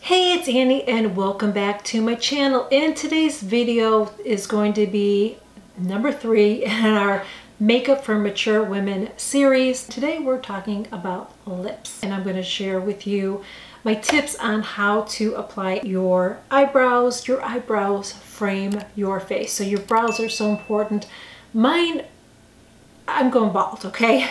Hey, it's Annie and welcome back to my channel. And today's video is going to be number 3 in our Makeup for Mature Women series. Today we're talking about lips, and I'm going to share with you my tips on how to apply your eyebrows. Your eyebrows frame your face, so your brows are so important. Mine, I'm going bald, okay?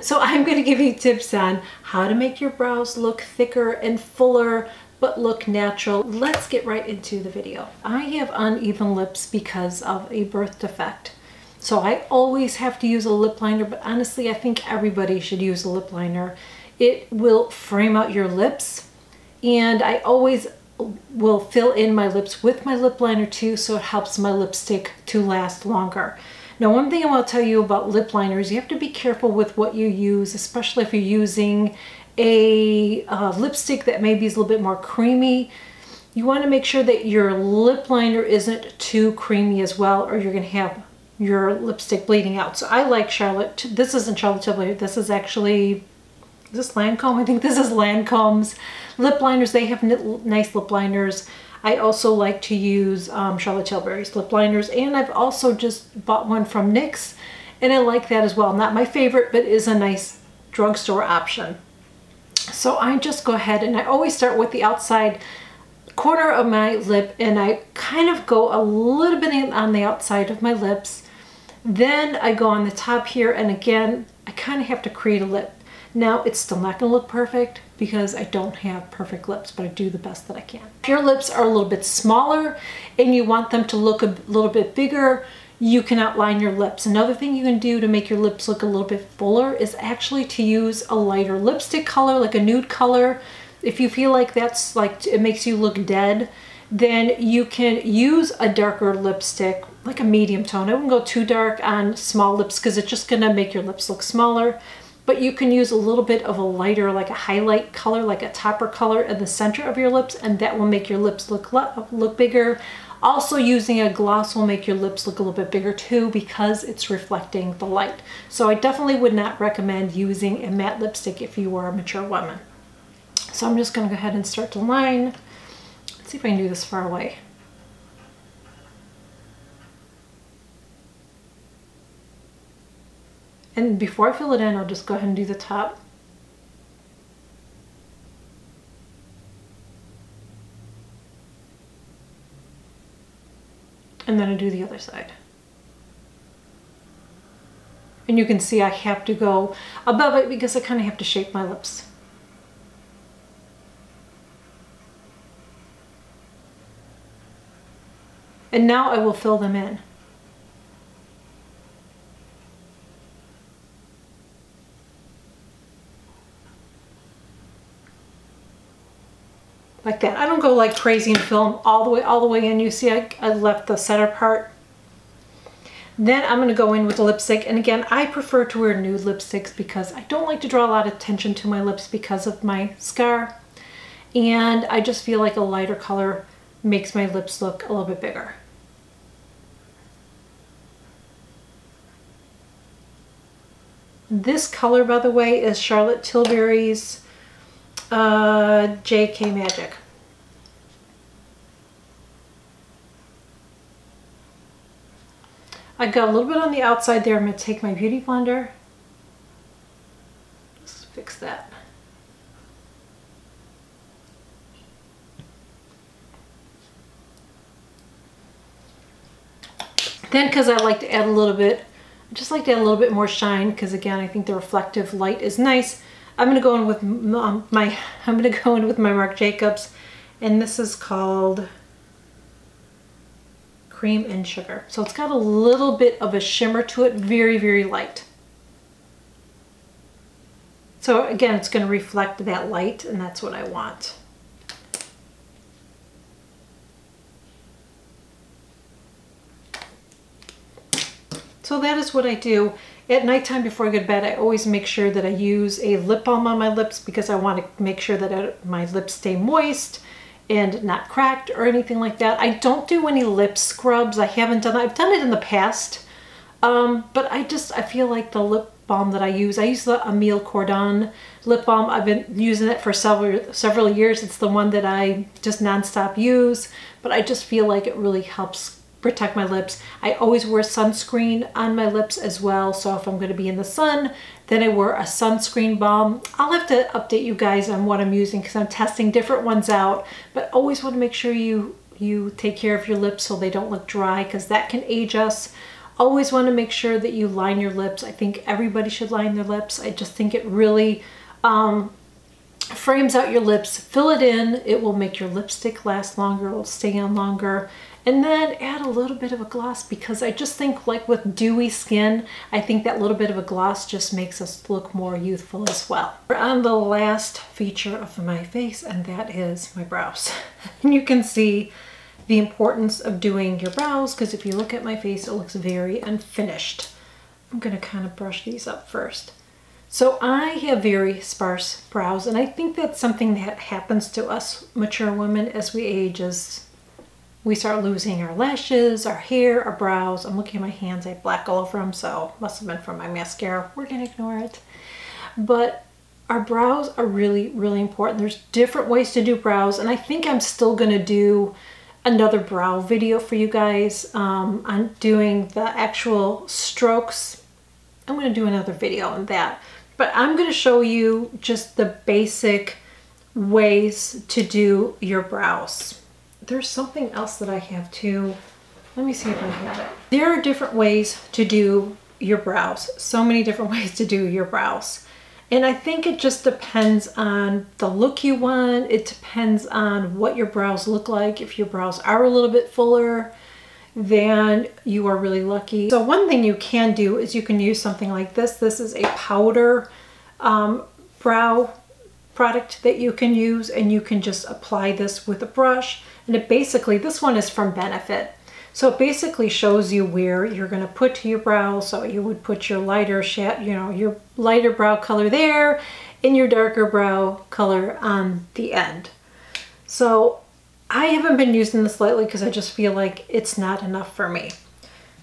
So I'm going to give you tips on how to make your brows look thicker and fuller but look natural. Let's get right into the video. I have uneven lips because of a birth defect. So I always have to use a lip liner, but honestly, I think everybody should use a lip liner. It will frame out your lips, and I always will fill in my lips with my lip liner too, so it helps my lipstick to last longer. Now, one thing I want to tell you about lip liners, you have to be careful with what you use, especially if you're using a lipstick that maybe is a little bit more creamy. You want to make sure that your lip liner isn't too creamy as well, or you're going to have your lipstick bleeding out. So I like Charlotte. This isn't Charlotte Tilbury. This is actually, is this Lancome? I think this is Lancome's lip liners. They have nice lip liners. I also like to use Charlotte Tilbury's lip liners, and I've also just bought one from NYX, and I like that as well. Not my favorite, but is a nice drugstore option. So I just go ahead and I always start with the outside corner of my lip, and I kind of go a little bit on the outside of my lips. Then I go on the top here, and again, I kind of have to create a lip. Now, it's still not going to look perfect because I don't have perfect lips, but I do the best that I can. If your lips are a little bit smaller and you want them to look a little bit bigger, you can outline your lips. Another thing you can do to make your lips look a little bit fuller is actually to use a lighter lipstick color, like a nude color. If you feel like that's like, it makes you look dead, then you can use a darker lipstick, like a medium tone. I wouldn't go too dark on small lips because it's just gonna make your lips look smaller. But you can use a little bit of a lighter, like a highlight color, like a topper color in the center of your lips, and that will make your lips look bigger. Also, using a gloss will make your lips look a little bit bigger too because it's reflecting the light. So I definitely would not recommend using a matte lipstick if you are a mature woman. So I'm just going to go ahead and start to line. Let's see if I can do this far away. And before I fill it in, I'll just go ahead and do the top. And then I do the other side. And you can see I have to go above it because I kind of have to shape my lips. And now I will fill them in. Like that. I don't go like crazy and fill them all the way in. You see I left the center part. Then I'm going to go in with the lipstick, and again, I prefer to wear nude lipsticks because I don't like to draw a lot of attention to my lips because of my scar, and I just feel like a lighter color makes my lips look a little bit bigger. This color, by the way, is Charlotte Tilbury's JK Magic. I got a little bit on the outside there. I'm going to take my beauty blender. Just fix that. Then, because I like to add a little bit, I just like to add a little bit more shine because, again, I think the reflective light is nice. I'm going to go in with my Marc Jacobs, and this is called Cream and Sugar. So it's got a little bit of a shimmer to it, very, very light. So again, it's going to reflect that light, and that's what I want. So that is what I do. At nighttime before I go to bed, I always make sure that I use a lip balm on my lips because I want to make sure that my lips stay moist and not cracked or anything like that. I don't do any lip scrubs. I haven't done that. I've done it in the past, but I feel like the lip balm that I use. I use the Emile Cordon lip balm. I've been using it for several years. It's the one that I just nonstop use, but I just feel like it really helps protect my lips. I always wear sunscreen on my lips as well. So if I'm going to be in the sun, then I wear a sunscreen balm. I'll have to update you guys on what I'm using because I'm testing different ones out, but always want to make sure you take care of your lips so they don't look dry, because that can age us. Always want to make sure that you line your lips. I think everybody should line their lips. I just think it really frames out your lips. Fill it in. It will make your lipstick last longer. It will stay on longer. And then add a little bit of a gloss, because I just think, like with dewy skin, I think that little bit of a gloss just makes us look more youthful as well. We're on the last feature of my face, and that is my brows. And you can see the importance of doing your brows, because if you look at my face, it looks very unfinished. I'm going to kind of brush these up first. So I have very sparse brows, and I think that's something that happens to us mature women as we age, as we start losing our lashes, our hair, our brows. I'm looking at my hands, I have black all over them, so must have been from my mascara. We're going to ignore it. But our brows are really, really important. There's different ways to do brows, and I think I'm still going to do another brow video for you guys. I'm doing the actual strokes. I'm going to do another video on that, but I'm going to show you just the basic ways to do your brows. There's something else that I have too. Let me see if I have it. There are different ways to do your brows. So many different ways to do your brows. And I think it just depends on the look you want. It depends on what your brows look like. If your brows are a little bit fuller, then you are really lucky. So one thing you can do is you can use something like this. This is a powder brow product that you can use, and you can just apply this with a brush. And it basically, this one is from Benefit. So it basically shows you where you're going to put your brow. So you would put your lighter your lighter brow color there, and your darker brow color on the end. So I haven't been using this lately because I just feel like it's not enough for me.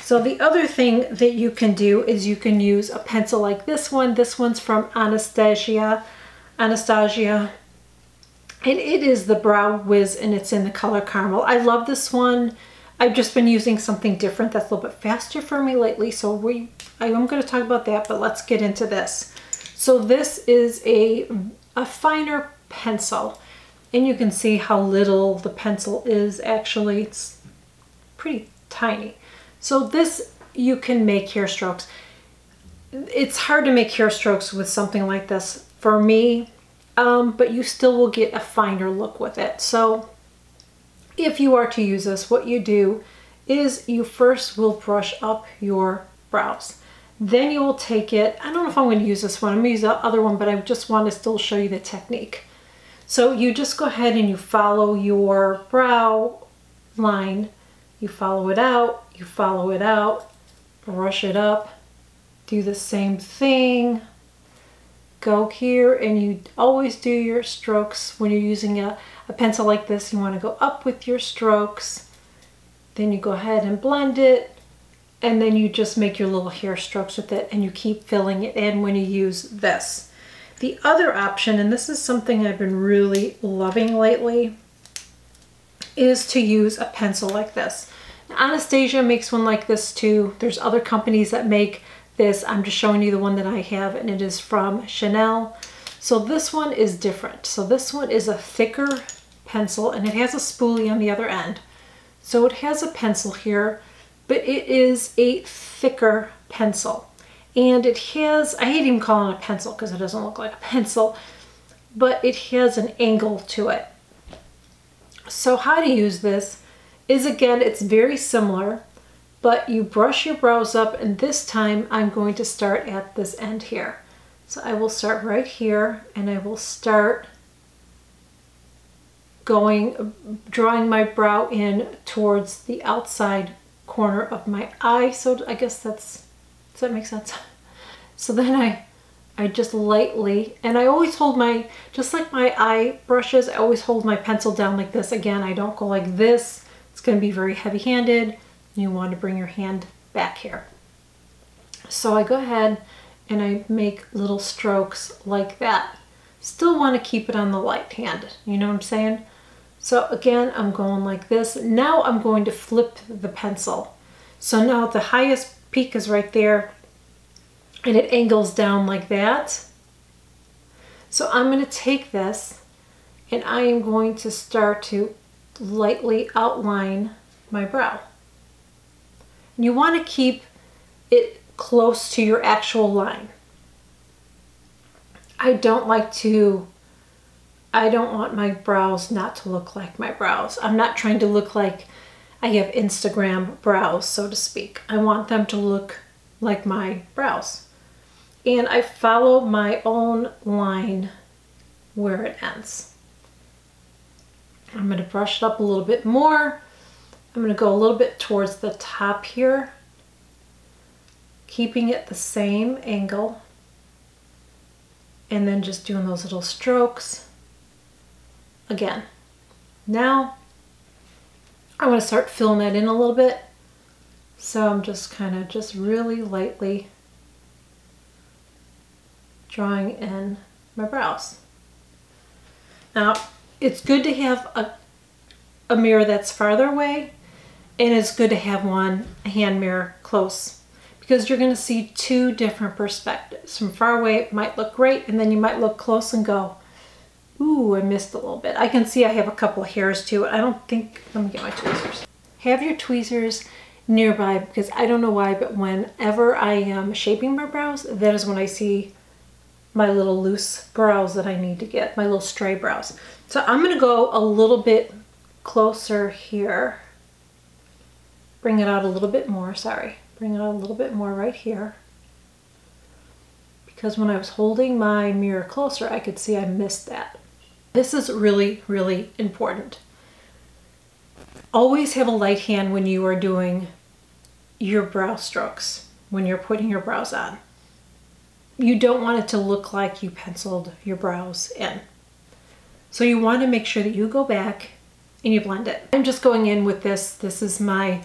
So the other thing that you can do is you can use a pencil like this one. This one's from Anastasia. And it is the Brow Wiz, and it's in the color Caramel. I love this one. I've just been using something different that's a little bit faster for me lately. So I'm going to talk about that, but let's get into this. So this is a finer pencil, and you can see how little the pencil is actually. It's pretty tiny. So this, you can make hair strokes. It's hard to make hair strokes with something like this for me, but you still will get a finer look with it. So if you are to use this, what you do is you first will brush up your brows. Then you will take it, I don't know if I'm going to use this one, I'm going to use the other one, but I just want to still show you the technique. So you just go ahead and you follow your brow line, you follow it out, you follow it out, brush it up, do the same thing. Go here, and you always do your strokes when you're using a pencil like this. You want to go up with your strokes, then you go ahead and blend it, and then you just make your little hair strokes with it, and you keep filling it in when you use this. The other option, and this is something I've been really loving lately, is to use a pencil like this. Now, Anastasia makes one like this too. There's other companies that make this. I'm just showing you the one that I have, and it is from Chanel. So this one is different. So this one is a thicker pencil, and it has a spoolie on the other end. So it has a pencil here, but it is a thicker pencil. And it has, I hate even calling it a pencil because it doesn't look like a pencil, but it has an angle to it. So how to use this is, again, it's very similar, but you brush your brows up, and this time I'm going to start at this end here. So I will start right here, and I will start drawing my brow in towards the outside corner of my eye. So I guess does that make sense? So then I just lightly, and I always hold just like my eye brushes, I always hold my pencil down like this. Again, I don't go like this. It's going to be very heavy-handed. You want to bring your hand back here. So I go ahead and I make little strokes like that. Still want to keep it on the light hand, you know what I'm saying? So again, I'm going like this. Now I'm going to flip the pencil. So now the highest peak is right there, and it angles down like that. So I'm going to take this, and I am going to start to lightly outline my brow. And you want to keep it close to your actual line. I don't want my brows not to look like my brows. I'm not trying to look like I have Instagram brows, so to speak. I want them to look like my brows. And I follow my own line where it ends. I'm going to brush it up a little bit more. I'm going to go a little bit towards the top here, keeping it the same angle, and then just doing those little strokes again. Now I want to start filling that in a little bit, so I'm just kind of just really lightly drawing in my brows. Now it's good to have a mirror that's farther away, and it's good to have a hand mirror close, because you're going to see two different perspectives. From far away it might look great, and then you might look close and go, ooh, I missed a little bit. I can see I have a couple of hairs too. I don't think, let me get my tweezers. Have your tweezers nearby, because I don't know why, but whenever I am shaping my brows, that is when I see my little loose brows that I need to get, my little stray brows. So I'm going to go a little bit closer here. Bring it out a little bit more, sorry. Bring it out a little bit more right here. Because when I was holding my mirror closer, I could see I missed that. This is really, really important. Always have a light hand when you are doing your brow strokes, when you're putting your brows on. You don't want it to look like you penciled your brows in. So you want to make sure that you go back and you blend it. I'm just going in with this. This is my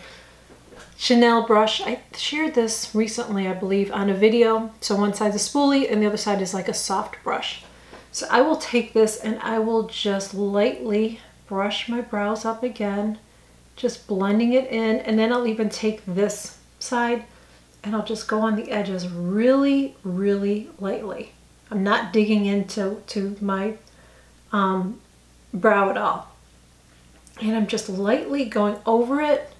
Chanel brush. I shared this recently, I believe, on a video. So one side's a spoolie and the other side is like a soft brush. So I will take this and I will just lightly brush my brows up again, just blending it in, and then I'll even take this side and I'll just go on the edges really, really lightly. I'm not digging into my brow at all. And I'm just lightly going over it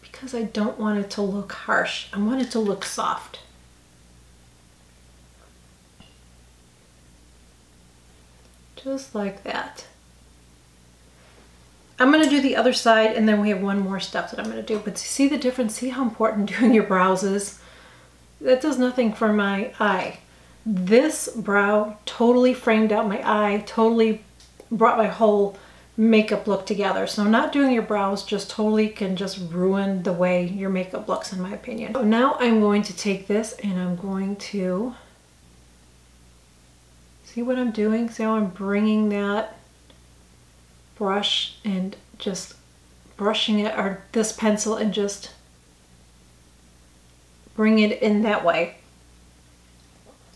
because I don't want it to look harsh. I want it to look soft. Just like that. I'm going to do the other side, and then we have one more step that I'm going to do. But see the difference? See how important doing your brows is? That does nothing for my eye. This brow totally framed out my eye, totally brought my whole makeup look together. So not doing your brows just totally can just ruin the way your makeup looks, in my opinion. So now I'm going to take this and I'm going to see what I'm doing. See how I'm bringing that brush and just brushing it, or this pencil, and just bring it in that way.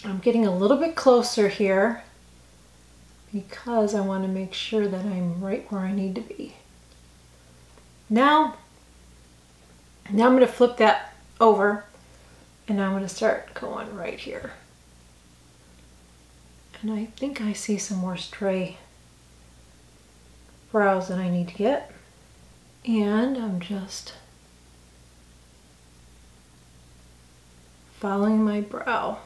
I'm getting a little bit closer here because I want to make sure that I'm right where I need to be. Now I'm going to flip that over and I'm going to start going right here. And I think I see some more stray brows that I need to get. And I'm just following my brow.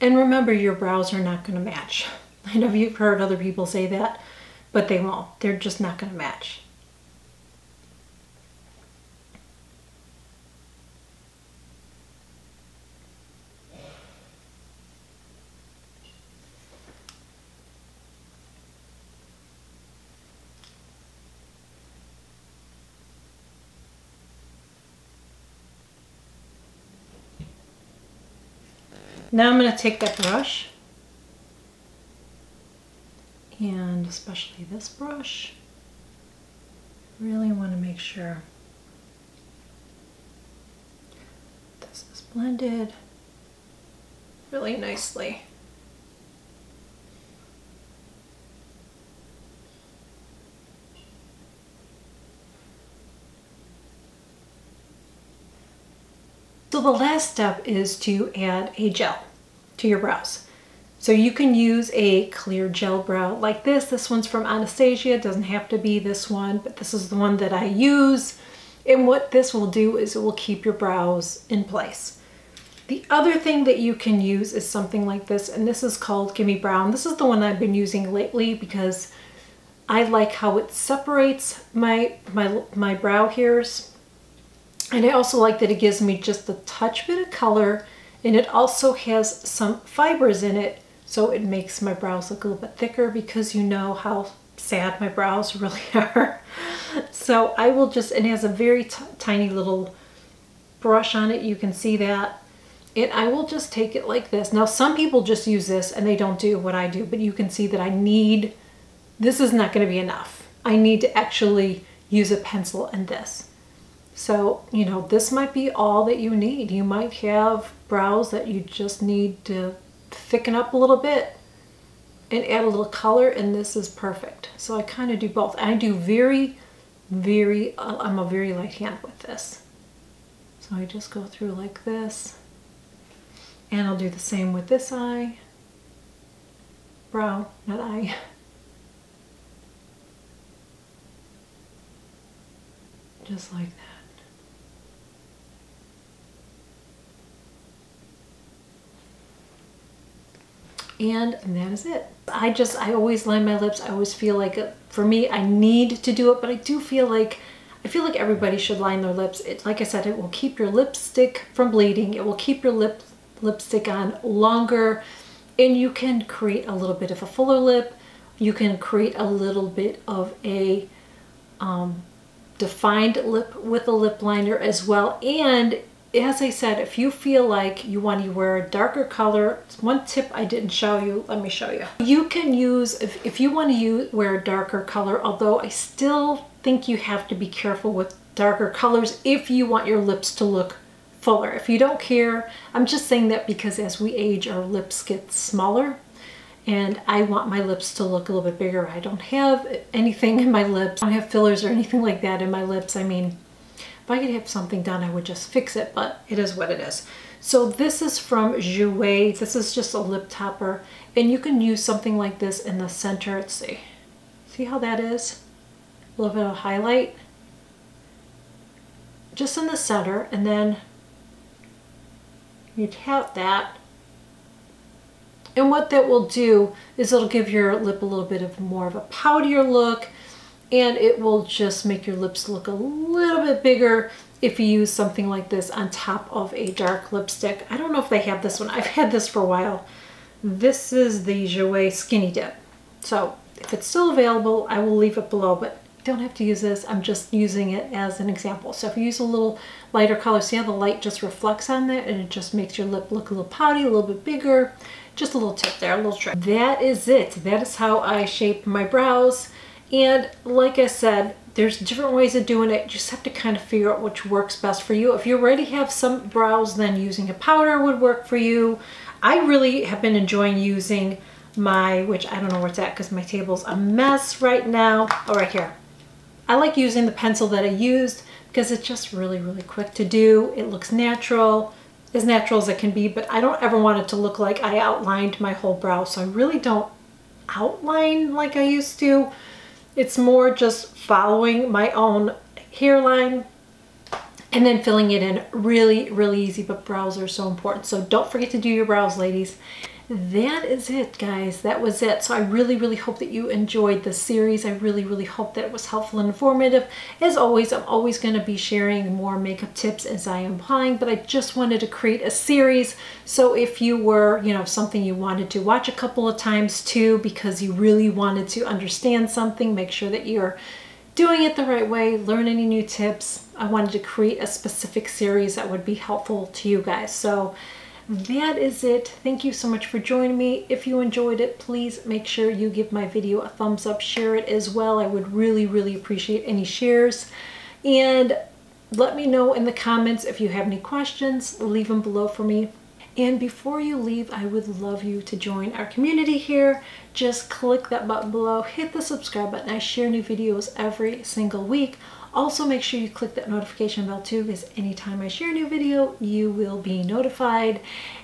And remember, your brows are not going to match. I know you've heard other people say that, but they won't. They're just not going to match. Now I'm going to take that brush, and especially this brush, really want to make sure this is blended. really nicely. So the last step is to add a gel to your brows. So you can use a clear gel brow like this. This one's from Anastasia. It doesn't have to be this one, but this is the one that I use. And what this will do is it will keep your brows in place. The other thing that you can use is something like this, and this is called Gimme Brown. This is the one I've been using lately because I like how it separates my brow hairs. And I also like that it gives me just a touch bit of color, and it also has some fibers in it, so it makes my brows look a little bit thicker because you know how sad my brows really are. So I will just, and it has a very tiny little brush on it, you can see that. And I will just take it like this. Now some people just use this and they don't do what I do, but you can see that I need, this is not going to be enough. I need to actually use a pencil in this. So, you know, this might be all that you need. You might have brows that you just need to thicken up a little bit and add a little color, and this is perfect. So I kind of do both. I do I'm a very light hand with this. So I just go through like this, and I'll do the same with this eye, brow, not eye. Just like that. And that is it. I always line my lips. I always feel like, for me, I need to do it, but I feel like everybody should line their lips. Like I said, it will keep your lipstick from bleeding. It will keep your lipstick on longer, and you can create a little bit of a fuller lip. You can create a little bit of a defined lip with a lip liner as well. And as I said, if you feel like you want to wear a darker color, one tip I didn't show you, let me show you. You can use, if you want to wear a darker color, although I still think you have to be careful with darker colors if you want your lips to look fuller. If you don't care, I'm just saying that because as we age, our lips get smaller, and I want my lips to look a little bit bigger. I don't have anything in my lips. I don't have fillers or anything like that in my lips. I mean, if I could have something done, I would just fix it, but it is what it is. So this is from Jouer. This is just a lip topper, and you can use something like this in the center. Let's see. See how that is? A little bit of highlight. Just in the center, and then you tap that. And what that will do is it'll give your lip a little bit of more of a powdier look, and it will just make your lips look a little bit bigger if you use something like this on top of a dark lipstick. I don't know if they have this one. I've had this for a while. This is the Jouer Skinny Dip. So if it's still available, I will leave it below, but you don't have to use this. I'm just using it as an example. So if you use a little lighter color, see how the light just reflects on that, and it just makes your lip look a little pouty, a little bit bigger. Just a little tip there, a little trick. That is it. That is how I shape my brows. And like I said, there's different ways of doing it. You just have to kind of figure out which works best for you. If you already have some brows, then using a powder would work for you. I really have been enjoying using my, which I don't know where it's at because my table's a mess right now. Oh, right here. I like using the pencil that I used because it's just really, really quick to do. It looks natural as it can be, but I don't ever want it to look like I outlined my whole brow, so I really don't outline like I used to. It's more just following my own hairline and then filling it in. Really, really easy, but brows are so important. So don't forget to do your brows, ladies. That is it, guys. That was it. So I really, really hope that you enjoyed this series. I really, really hope that it was helpful and informative. As always, I'm always going to be sharing more makeup tips as I am applying, but I just wanted to create a series. So if you were, you know, something you wanted to watch a couple of times too, because you really wanted to understand something, make sure that you're doing it the right way, learn any new tips. I wanted to create a specific series that would be helpful to you guys. So that is it. Thank you so much for joining me. If you enjoyed it, please make sure you give my video a thumbs up, share it as well. I would really, really appreciate any shares. And let me know in the comments if you have any questions, leave them below for me. And before you leave, I would love you to join our community here. Just click that button below, hit the subscribe button. I share new videos every single week. Also, make sure you click that notification bell too, because anytime I share a new video, you will be notified.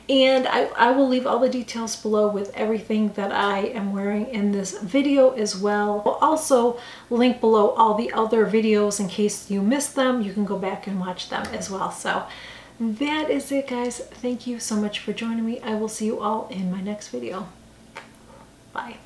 And I will leave all the details below with everything that I am wearing in this video as well. I'll also link below all the other videos in case you missed them. You can go back and watch them as well. So that is it, guys. Thank you so much for joining me. I will see you all in my next video. Bye.